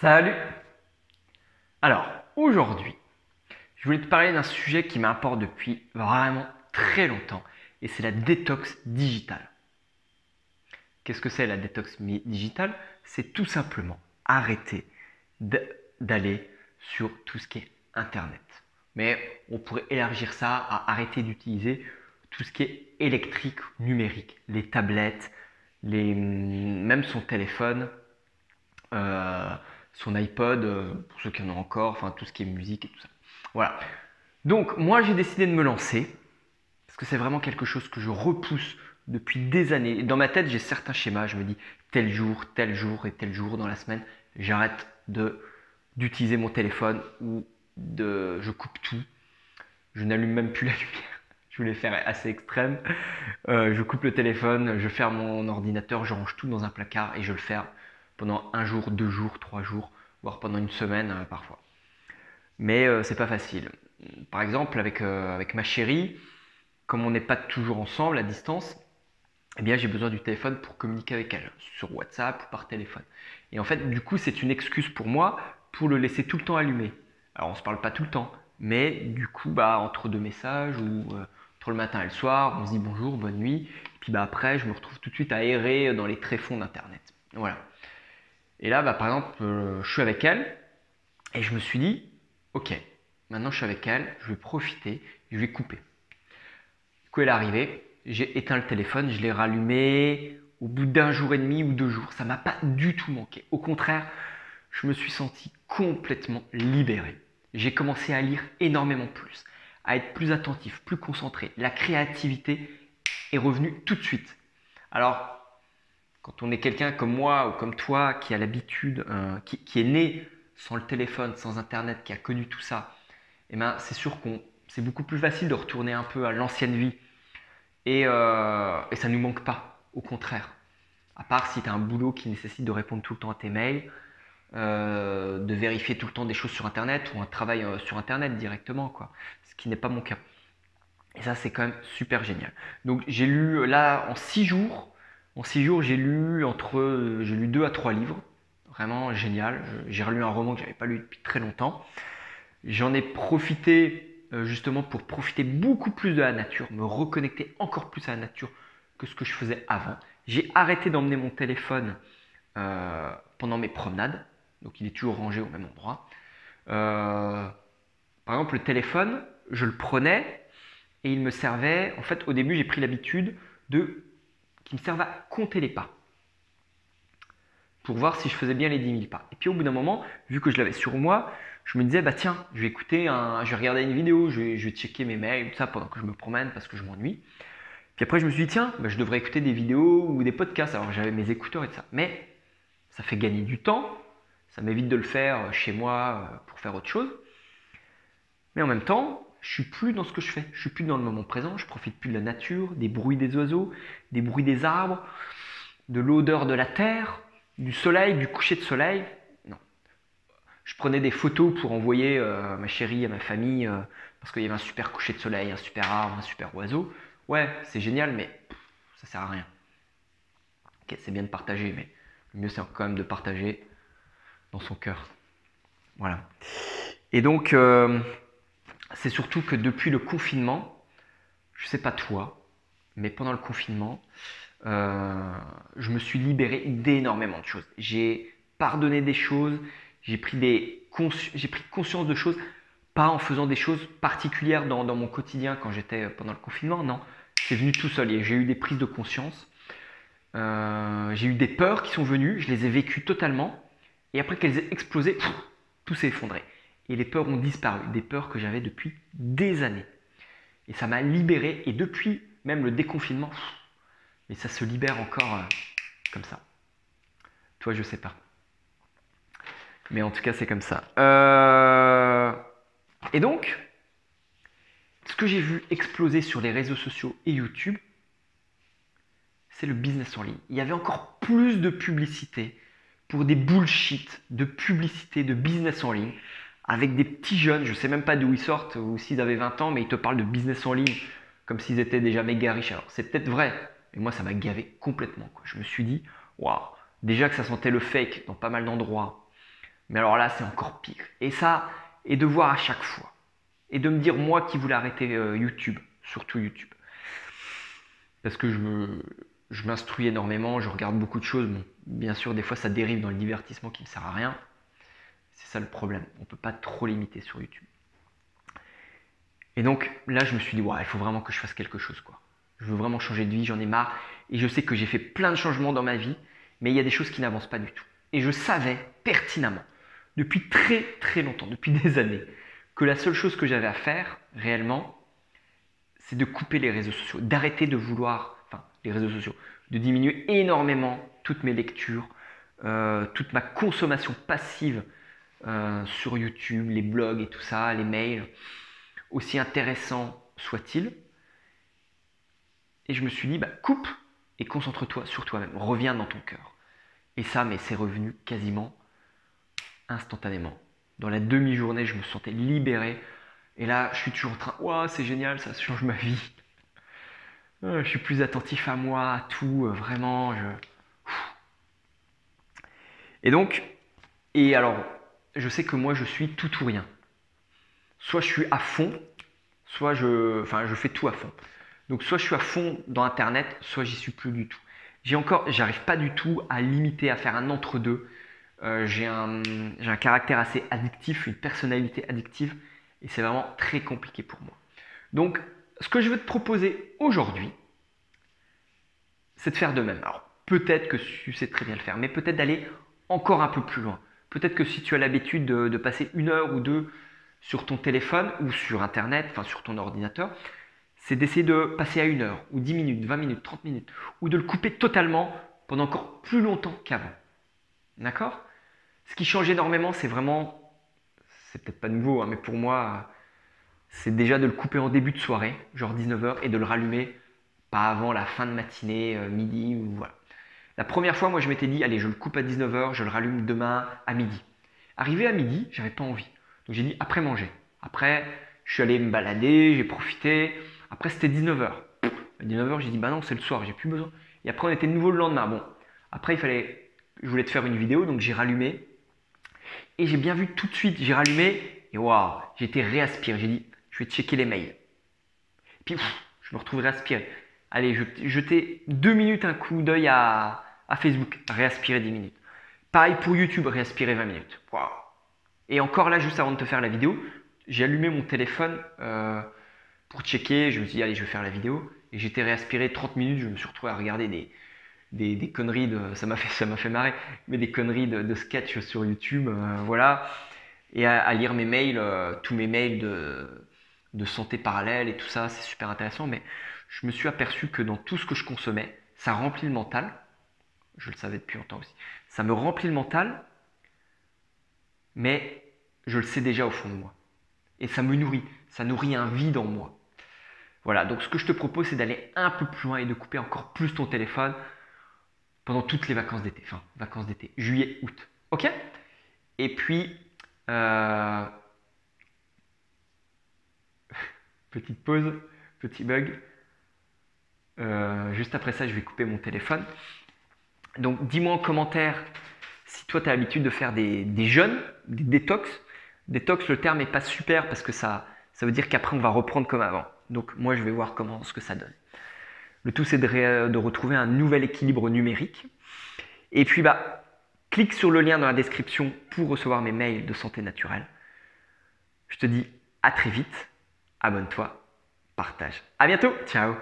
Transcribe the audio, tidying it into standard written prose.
Salut! Alors, aujourd'hui, je voulais te parler d'un sujet qui m'importe depuis vraiment très longtemps et c'est la détox digitale. Qu'est-ce que c'est la détox digitale? C'est tout simplement arrêter d'aller sur tout ce qui est Internet. Mais on pourrait élargir ça à arrêter d'utiliser tout ce qui est électrique, numérique, les tablettes, même son téléphone, euh, son iPod, pour ceux qui en ont encore, enfin tout ce qui est musique et tout ça. Voilà. Donc moi j'ai décidé de me lancer, parce que c'est vraiment quelque chose que je repousse depuis des années. Dans ma tête j'ai certains schémas, je me dis tel jour et tel jour dans la semaine, j'arrête d'utiliser mon téléphone ou je coupe tout, je n'allume même plus la lumière. Je voulais faire assez extrême. Je coupe le téléphone, je ferme mon ordinateur, je range tout dans un placard et je le ferme pendant un jour, 2 jours, 3 jours, voire pendant une semaine parfois. Mais c'est pas facile. Par exemple, avec ma chérie, comme on n'est pas toujours ensemble à distance, eh bien j'ai besoin du téléphone pour communiquer avec elle, sur WhatsApp ou par téléphone. Et en fait, du coup, c'est une excuse pour moi pour le laisser tout le temps allumé. Alors on se parle pas tout le temps, mais du coup, entre deux messages ou entre le matin et le soir, on se dit bonjour, bonne nuit. Puis après, je me retrouve tout de suite à errer dans les tréfonds d'Internet. Voilà. Et là, par exemple, je suis avec elle et je me suis dit, ok, maintenant je suis avec elle, je vais profiter, je vais couper. Du coup, elle est arrivée, j'ai éteint le téléphone, je l'ai rallumé au bout d'un jour et demi ou 2 jours. Ça m'a pas du tout manqué. Au contraire, je me suis senti complètement libéré. J'ai commencé à lire énormément plus, à être plus attentif, plus concentré. La créativité est revenue tout de suite. Alors, quand on est quelqu'un comme moi ou comme toi qui a l'habitude, qui est né sans le téléphone, sans Internet, qui a connu tout ça, eh ben, c'est sûr qu'on c'est beaucoup plus facile de retourner un peu à l'ancienne vie. Et ça ne nous manque pas, au contraire. À part si tu as un boulot qui nécessite de répondre tout le temps à tes mails, de vérifier tout le temps des choses sur Internet ou un travail sur Internet directement, quoi. Ce qui n'est pas mon cas. Et ça, c'est quand même super génial. Donc, j'ai lu là en 6 jours, j'ai lu 2 à 3 livres. Vraiment génial. J'ai relu un roman que j'avais pas lu depuis très longtemps. J'en ai profité justement pour profiter beaucoup plus de la nature, me reconnecter encore plus à la nature que ce que je faisais avant. J'ai arrêté d'emmener mon téléphone pendant mes promenades, donc il est toujours rangé au même endroit. Euh, Par exemple, le téléphone, je le prenais et il me servait. En fait, au début, j'ai pris l'habitude qu'il me serve à compter les pas pour voir si je faisais bien les 10 000 pas. Et puis au bout d'un moment, vu que je l'avais sur moi, je me disais, tiens, je vais regarder une vidéo, je vais checker mes mails, tout ça pendant que je me promène parce que je m'ennuie. Puis après, je me suis dit, tiens, je devrais écouter des vidéos ou des podcasts. Alors j'avais mes écouteurs et tout ça. Mais ça fait gagner du temps, ça m'évite de le faire chez moi pour faire autre chose. Mais en même temps, je suis plus dans ce que je fais. Je suis plus dans le moment présent, je profite plus de la nature, des bruits des oiseaux, des bruits des arbres, de l'odeur de la terre, du soleil, du coucher de soleil. Non. Je prenais des photos pour envoyer à ma chérie, à ma famille, parce qu'il y avait un super coucher de soleil, un super arbre, un super oiseau. Ouais, c'est génial, mais ça sert à rien. Ok, c'est bien de partager, mais le mieux c'est quand même de partager dans son cœur. Voilà. Et donc, c'est surtout que depuis le confinement, je sais pas toi, mais pendant le confinement, je me suis libéré d'énormément de choses. J'ai pardonné des choses, j'ai pris conscience de choses, pas en faisant des choses particulières dans mon quotidien quand j'étais pendant le confinement, non. C'est venu tout seul et j'ai eu des prises de conscience. J'ai eu des peurs qui sont venues, je les ai vécues totalement. Et après qu'elles aient explosé, tout s'est effondré. Et les peurs ont disparu, des peurs que j'avais depuis des années. Et ça m'a libéré. Et depuis même le déconfinement, et ça se libère encore comme ça. Toi, je sais pas. Mais en tout cas, c'est comme ça. Et donc, ce que j'ai vu exploser sur les réseaux sociaux et YouTube, c'est le business en ligne. Il y avait encore plus de publicité pour des bullshit de publicité, de business en ligne, avec des petits jeunes, je ne sais même pas d'où ils sortent, ou s'ils avaient 20 ans, mais ils te parlent de business en ligne, comme s'ils étaient déjà méga riches. Alors, c'est peut-être vrai, mais moi, ça m'a gavé complètement, quoi. Je me suis dit, waouh, déjà que ça sentait le fake dans pas mal d'endroits, Mais alors là, c'est encore pire. Et ça, et de voir à chaque fois. Et de me dire, moi qui voulais arrêter YouTube, surtout YouTube. Parce que je m'instruis énormément, je regarde beaucoup de choses. Bon, bien sûr, des fois, ça dérive dans le divertissement qui ne me sert à rien. C'est ça le problème. On ne peut pas trop limiter sur YouTube. Et donc, là, je me suis dit, ouais, il faut vraiment que je fasse quelque chose, quoi. Je veux vraiment changer de vie, j'en ai marre. Et je sais que j'ai fait plein de changements dans ma vie, mais il y a des choses qui n'avancent pas du tout. Et je savais pertinemment, depuis très très longtemps, depuis des années, que la seule chose que j'avais à faire, réellement, c'est de couper les réseaux sociaux, d'arrêter de vouloir, enfin, les réseaux sociaux, de diminuer énormément toutes mes lectures, toute ma consommation passive sur YouTube, les blogs et tout ça, les mails, aussi intéressants soient-ils. Et je me suis dit, bah, coupe et concentre-toi sur toi-même, reviens dans ton cœur. Et ça, mais c'est revenu quasiment instantanément. Dans la demi-journée, je me sentais libéré. Et là, je suis toujours en train, waouh, c'est génial, ça change ma vie. Je suis plus attentif à moi, à tout, vraiment. Et donc, et alors, je sais que moi, je suis tout ou rien. Soit je suis à fond, soit je fais tout à fond. Donc, soit je suis à fond dans Internet, soit j'y suis plus du tout. J'arrive pas du tout à limiter, à faire un entre-deux. J'ai un caractère assez addictif, une personnalité addictive, et c'est vraiment très compliqué pour moi. Donc, ce que je veux te proposer aujourd'hui, c'est de faire de même. Alors, peut-être que tu sais très bien le faire, mais peut-être d'aller encore un peu plus loin. Peut-être que si tu as l'habitude de passer 1 heure ou 2 sur ton téléphone ou sur Internet, enfin sur ton ordinateur, c'est d'essayer de passer à 1 heure ou 10 minutes, 20 minutes, 30 minutes, ou de le couper totalement pendant encore plus longtemps qu'avant. D'accord? Ce qui change énormément, c'est vraiment, c'est peut-être pas nouveau, hein, mais pour moi, c'est déjà de le couper en début de soirée, genre 19 h, et de le rallumer pas avant la fin de matinée, midi, ou voilà. La première fois, moi, je m'étais dit, allez, je le coupe à 19 h, je le rallume demain à midi. Arrivé à midi, j'avais pas envie. Donc j'ai dit, après manger. Après, je suis allé me balader, j'ai profité. Après, c'était 19 h. À 19 h, j'ai dit, bah non, c'est le soir, j'ai plus besoin. Et après, on était de nouveau le lendemain. Bon, après, je voulais te faire une vidéo, donc j'ai rallumé. Et j'ai bien vu tout de suite, j'ai rallumé, et waouh, j'ai été réaspiré. J'ai dit, je vais checker les mails. Et puis, je me retrouve réaspiré. Allez, jeter 2 minutes un coup d'œil à Facebook, réaspirer 10 minutes. Pareil pour YouTube, réaspirer 20 minutes. Waouh. Et encore là, juste avant de te faire la vidéo, j'ai allumé mon téléphone pour checker. Je me suis dit, allez, je vais faire la vidéo. Et j'étais réaspiré 30 minutes. Je me suis retrouvé à regarder des conneries ça m'a fait marrer, mais des conneries de sketch sur YouTube, voilà. Et à lire mes mails, tous mes mails de santé parallèle et tout ça, c'est super intéressant. Mais je me suis aperçu que dans tout ce que je consommais, ça remplit le mental. Je le savais depuis longtemps aussi. Ça me remplit le mental, mais je le sais déjà au fond de moi. Et ça me nourrit. Ça nourrit un vide en moi. Voilà, donc ce que je te propose, c'est d'aller un peu plus loin et de couper encore plus ton téléphone pendant toutes les vacances d'été. Enfin, vacances d'été, juillet, août. Ok? Et puis, petite pause, petit bug. Juste après ça, je vais couper mon téléphone. Donc, dis-moi en commentaire si toi, tu as l'habitude de faire des jeûnes, des détox. Détox, le terme n'est pas super parce que ça veut dire qu'après, on va reprendre comme avant. Donc, moi, je vais voir ce que ça donne. Le tout, c'est de retrouver un nouvel équilibre numérique. Et puis, bah, clique sur le lien dans la description pour recevoir mes mails de santé naturelle. Je te dis à très vite. Abonne-toi, partage. À bientôt. Ciao.